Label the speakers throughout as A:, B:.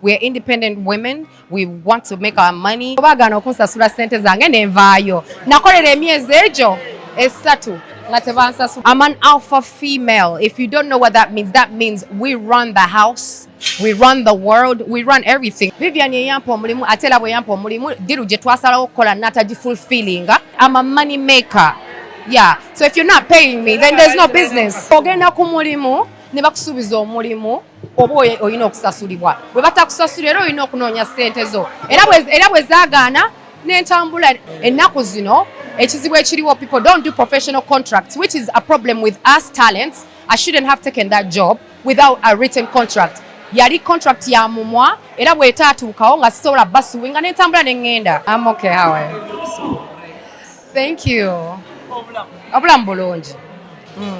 A: We're independent women. We want to make our money. Bagana okunsasula sente zange nenvaayo. Nakolera emyezi egyo esatu. I'm an alpha female. If you don't know what that means we run the house, we run the world, we run everything. Vivian yampa omulimu, atela bwe yampa omulimu, diru gye twasalawo okukola nataji fulfilling. I'm a money maker. Yeah. So if you're not paying me, then there's no business. Ogenda ku mulimu, ne bakusuubiza omulimu, oba oyina okusasulibwa. Bwe batakusasulira era oyina okunoonya ssente zo. Era bwe zaagaana n'entambula ennaku zino. People don't do professional contracts, which is a problem with us talents. I shouldn't have taken that job without a written contract. Yali contract ya mumwa, era bwe taatuukawo nga sisobola basuwinga n'entambula n'engenda. I'm okay, how are you? Thank you. Obulamu bulungi.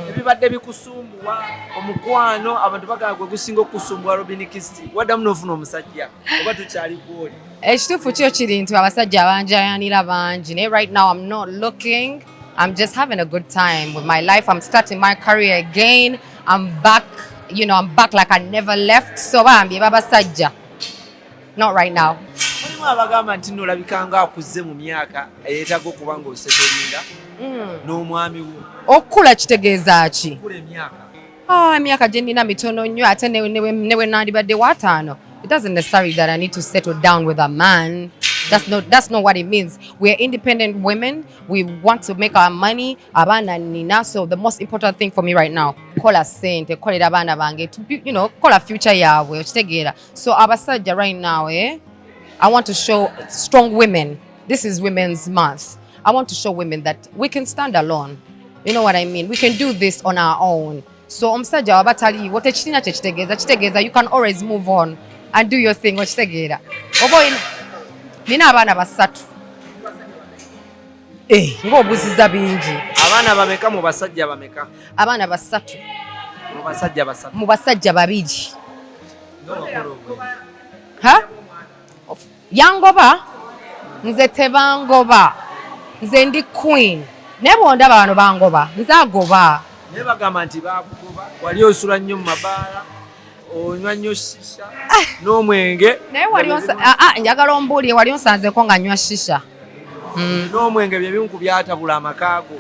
B: Ebibadde bikusumbuwa omukwano abantu bagala gwe gusinga okusumbuwa Robin Kisti waddamu n'ofuna omusajja oba tukyali kwoli.
A: Ekituufu kyo kiri nti abasajja abanjayanira bangi naye right now I'm not looking. I'm just having a good time with my life. I'm starting my career again. I'm back, I'm back like I never left. So bambi babasajja. Not right now.
B: Mulimu abagamba nti n'olabika nga akuze mu myaka eyeetaaga okuba ng'osetolinga n'omwami wo.
A: Okula kitegeeza ki?
B: Okula emyaka.
A: Emyaka gye nnina mitono nnyo ate ne bwe nandibadde w'ataano. It doesn't necessarily that I need to settle down with a man. That's not what it means. We're independent women. We want to make our money. Abaana nina. So the most important thing for me right now, kola sente, kolera abaana bange, kola future yaabwe, okitegeera. So abasajja right now, I want to show strong women. This is Women's Month. I want to show women that we can stand alone. You know what I mean? We can do this on our own. So omusajja wabatali wote kitina kye kitegeeza you can always move on and do your thing okitegeera. Oba nina abaana basatu. Ng'obuziza bingi.
B: Abaana bameka mu basajja bameka?
A: Abaana basatu.
B: Mu basajja basatu.
A: Mu basajja babiri. Yangoba? Nze tebangoba. Nze ndi queen. Naye bw'ondaba bano bangoba. Nze agoba.
B: Naye bagamba nti baakugoba. Wali osula nnyo mu mabaala. Onywa nnyo shisha. N'omwenge.
A: Naye njagala ombuulire wali onsanzeko nga nnywa shisha.
B: N'omwenge bye bimu ku byatabula amakaago.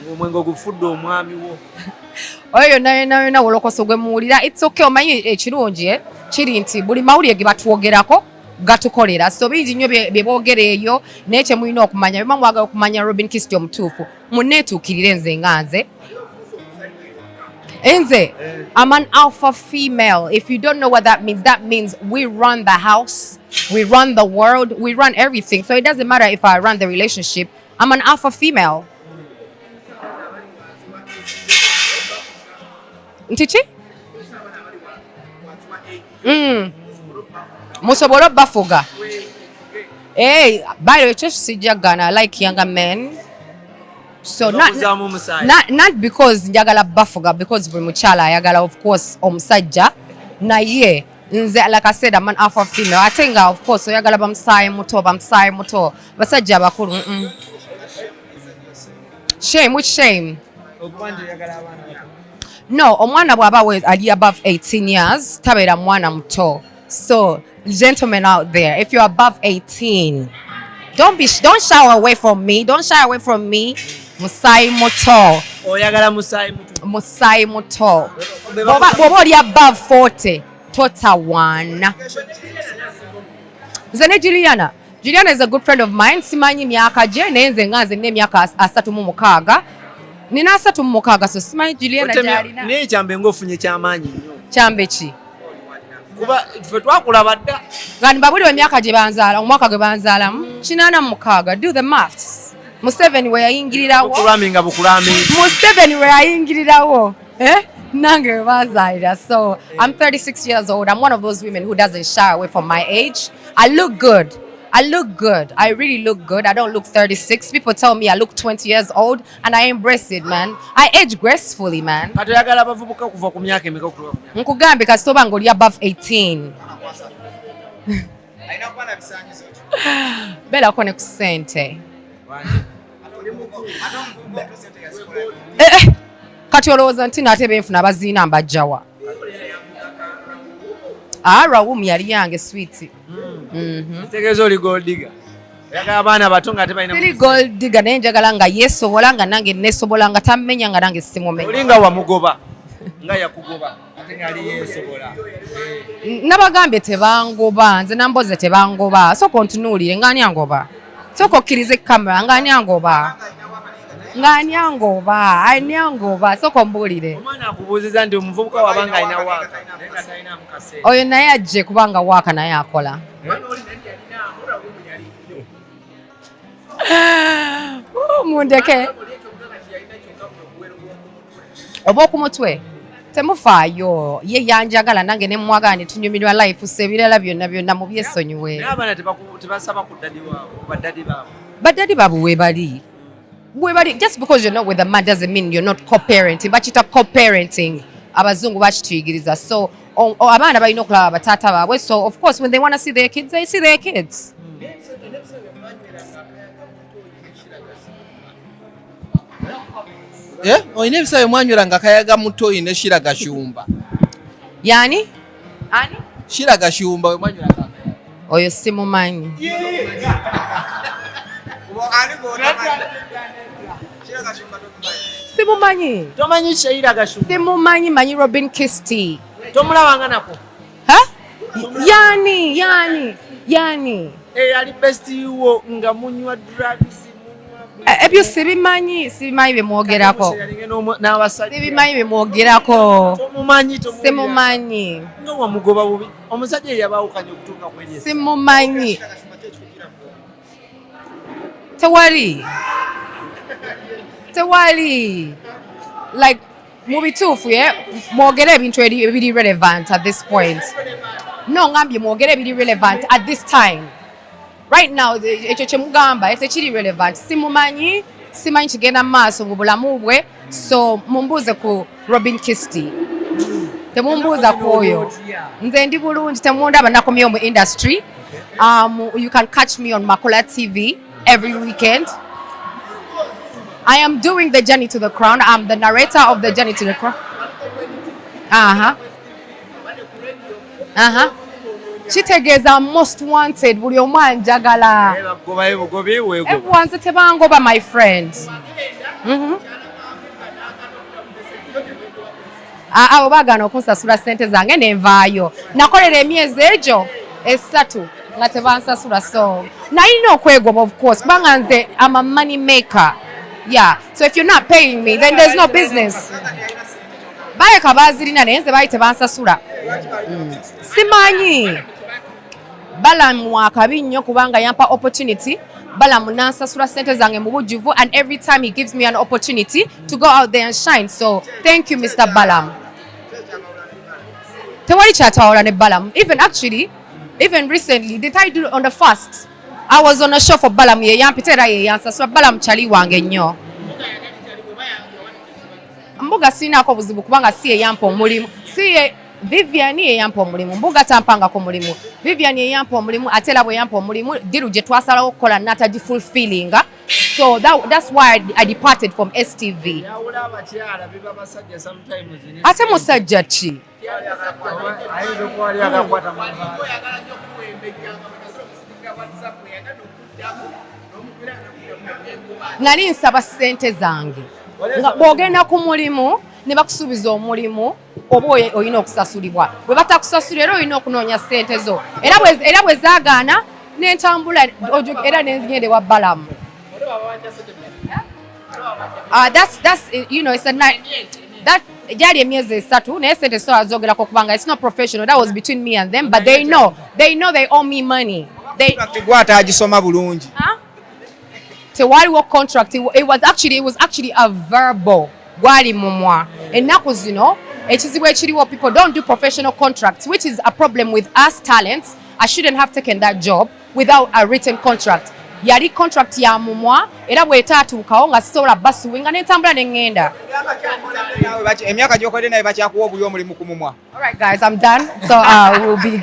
B: Ng'omwenge ogufudde omwami wo.
A: Oyo yonna wolokoso gwe muwulira. It's okay omanyi ekirungi kiri nti buli mawulire ge batwogerako gatukolera. So bingi nnyo bye boogera eyo naye kye mulina okumanya bye mwagala okumanya Robin Kisti omutuufu. Munneetuukirire nze nga nze. Enze, I'm an alpha female. If you don't know what that means we run the house, we run the world, we run everything. So it doesn't matter if I run the relationship. I'm an alpha female. Ntichi? Musobolo bafuga. Hey, by the way, just sijagana, I like younger men. So not because njagala bafuga, because buli mukyala ayagala of course omusajja naye nze like I said I'm an alpha female. I think of course oyagala bamusaayi muto basajja bakulu. Shame, which shame? No, omwana bw'aba ali above 18 years tabeera mwana muto. So gentlemen out there, if you're above 18, don't shy away from me. Don't shy away from me. Musaayi muto.
B: Oyagala musaayi muto.
A: Musaayi muto. Bw'oba oli above 40, totawaana. Nze ne Juliana. Juliana is a good friend of mine. Simanyi myaka gye naye nze nga nze n'emyaka 36. Nina 36 so simanyi Juliana gy'alina.
B: Naye kyambe ng'ofunye kyamaanyi nnyo.
A: Kyambe ki?
B: Kuba ffe twakulaba dda.
A: Nga nibabulira emyaka gye banzaala, omwaka gwe banzaalamu 86. Do the maths. Museveni we yayingirirawo.
B: Okulaminga bukulaminga.
A: Museveni we yayingirirawo. Nange we bazaalira. So I'm 36 years old. I'm one of those women who doesn't shy away from my age. I look good. I really look good. I don't look 36. People tell me I look 20 years old and I embrace it, man. I age gracefully, man.
B: Atoyagala abavubuka kuva ku myaka emeka okutuuka ku myaka.
A: Nkugambe kasi toba ng'oli above 18.
B: Alina kuba na bisaanyizo ki?
A: Beerako ne ku ssente. Kati olowooza nti naate benfuna abaziina mbajjawa. Rawum yali yange sweet.
B: Tegeeza oli gold digger. Oyagala abaana bato nga tebalina
A: Siri gold digger naye njagala nga yeesobola nga nange neesobola nga tammenya nga nange simumenya.
B: oli nga wamugoba nga yakugoba ate ngaali yeesobola.
A: Nabagambye tebangoba nze namboze tebangoba sooka ontunuulire ng'ani angoba sooka okkirize kamera ng'ani angoba ani angoba sooka ombuulire.
B: Omwana akubuuziza nti omuvubuka wabanga alina waaka naye nga talinamu kaseera.
A: Oyo naye ajje kubanga waaka naye akola. Mundeke oba okumutwe temufaayo ye yanjagala nange ne mwagala ne tunyumirwa life sebirala byonna mu byesonyiwe.
B: Naye abaana tebasaba ku ddadi waabwe baddadi baabwe.
A: Baddadi baabwe webali just because you're not with a man doesn't mean you're not co-parenting. Bakita co-parenting abazungu bakituyigiriza. So abaana balina okulaba bataata baabwe, so of course when they want to see their kids they see their kids.
C: Oyina ebisawe mwanywera nga kayaga mutoyi ne Shiraga Shumba.
A: Yani? Ani?
C: Shiraga Shumba we mwanywera nga
A: oyo simumanyi. Simumanyi.
B: Tomanyi Shiraga Shumba?
A: Simumanyi, manyi Robin Kisti.
B: Tomulabanga nako?
A: Yani.
B: Ali best wo nga munywa drugs.
A: Ebyo sibimanyi bemwogerako. Sibimanyi bemwogerako. Simumanyi.
B: Nga wamugoba bubi. Omusajja yabaawukanya okutuuka ku eryo.
A: Simumanyi. Tewali. Like mu bituufu mwogere ebintu ebiri relevant at this point. No ngambye mwogere ebiri relevant at this time. Right now ekyo kye mugamba tekiri relevant. Simumanyi kigenda mu maaso mu bulamu bwe, so mumbuuze ku Robin Kisti. Temumbuuza ku oyo. Nze ndi bulungi, temundaba nakomyewo mu industry. You can catch me on Makola TV every weekend. I am doing the Journey to the Crown. I'm the narrator of the Journey to the Crown. Kitegeeza most wanted, buli omu anjagala. Everyone tebangoba, my friends. Abo baagana okunsasula ssente zange nenvaayo. Nakolera emyezi egyo 3 nga tebansasula, so nalina okwegoba of course kubanga nze I'm a money maker. Yeah, so if you're not paying me then there's no business. Bayeka bazirina naye nze baali tebansasula. Simanyi. Balamu akabi nnyo kubanga yampa opportunity. Balamu nansasula ssente zange mu bujjuvu, and every time he gives me an opportunity to go out there and shine. So thank you Mr. Balam. Tewali kyatawala ne Balam. Even recently, did I do it on the first? I was on a show for Balam ye yampita era ye yansasula. Balam chali wange nnyo. Mbuga sinaako buzibu kubanga si ye yampa omulimu. Vivian ye yampa omulimu. Mbuga tampanga ko mulimu. Vivian ye yampa omulimu, atela bwe yampa omulimu, diru gye twasalawo okukola nataji fulfilling. So that's why I departed from STV. Ate musajja ki? Nali nsaba ssente zange. Nga bw'ogenda ku mulimu ne bakusuubiza omulimu oba olina okusasulibwa. Bwe batakusasulira era olina okunoonya ssente zo. Era bwe zaagaana n'entambula era n'engenda ewa Balamu. That's you know, it's a night that gyali emyezi 3 naye ssente so azogerako kubanga it's not professional. That was between me and them, but they know they owe me money.
C: Gwata agisoma bulungi.
A: Tewaliwo contract. It was actually a verbal. Gwali mumwa. Ennaku zino ekizibu ekiriwo, people don't do professional contracts, which is a problem with us talents. I shouldn't have taken that job without a written contract. Yali contract ya mumwa era bwetaatuukawo nga sisobola basuwinga n'entambula n'engenda.
C: Emyaka gy'okodde naye bakyakuwa obuli omulimu ku mumwa.
A: All right guys, I'm done. So we'll be